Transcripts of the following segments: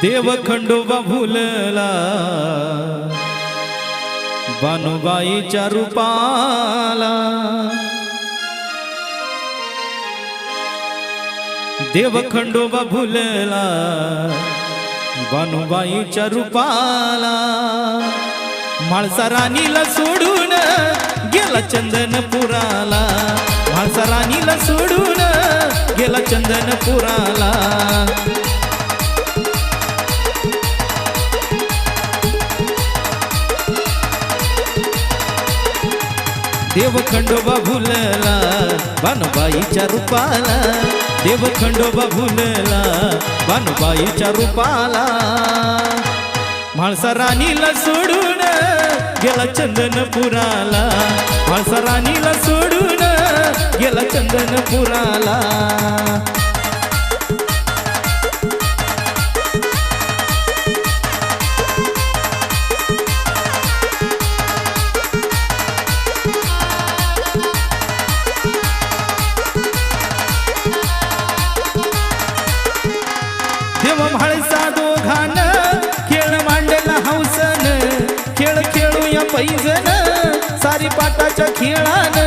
देव खंडोबा भुलला बानुबाईच्या रूपाला, देव खंडोबा भुलला बानुबाईच्या रूपाला। म्हाळसा राणीला सोडून गेला चंदनपुराला, म्हाळसा राणीला सोडून गेला चंदनपुराला। देव खंडोबा भुलला बानुबाईच्या रूपाला, देव खंडोबा भुलला बानुबाईच्या रूपाला। म्हाळसा राणीला सोडून गेला चंदनपुराला, म्हाळसा राणीला सोडून गेला चंदनपुराला। देव म्हाळसा दोघान खेळ मांडला हौसन, खेळ खेळूया पैजन सारी पाटाच्या खेळान।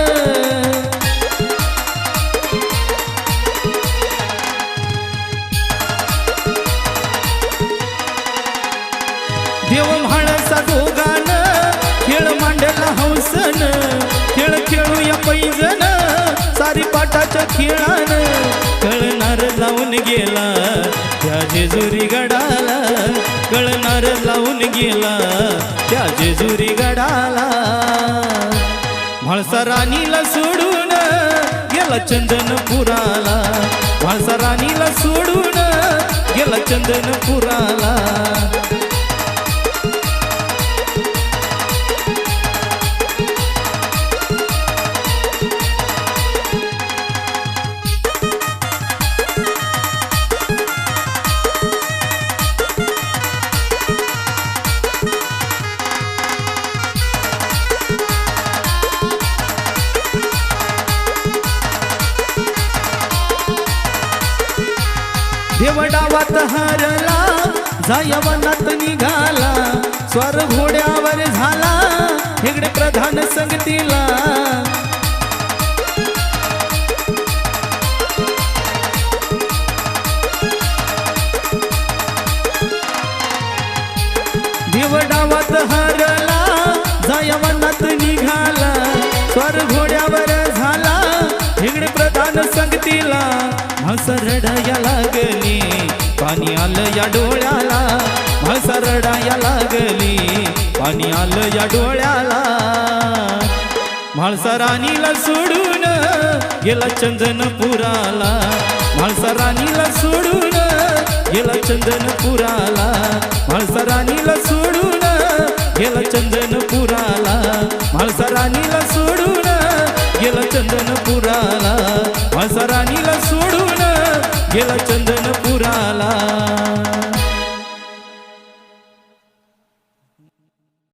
देव म्हाळसा दोघान खेळ मांडला हौसन, खेळ खेळूया पैजन सारी पाटाच्या खेळान। कळणार लावून गेला त्या जेजुरी गडाला, कळणार लावून गेला त्या जेजुरी गडाला। म्हाळसा राणीला सोडून गेला चंदनपुराला, म्हाळसा राणीला सोडून गेला चंदनपुराला। देव डावात हरला जाया वनात निघाला, स्वर घोड्यावर झाला हेगडे प्रधान संगतीला। देव डावात हरला जाया वनात निघाला, स्वर घोड्यावर झाला हेगडे प्रधान संगतीला। म्हाळसा रडाया लागली पाणी आलं या डोळ्याला, म्हाळसा रडाया लागली पाणी आलं या डोळ्याला। म्हाळसा राणीला सोडून गेला चंदनपुराला, म्हाळसा राणीला सोडून गेला चंदनपुराला, म्हाळसा राणीला सोडून गेला चंदनपुराला, म्हाळसा राणीला सोडून गेला चंदनपुराला, म्हाळसा राणीला सोडून गेला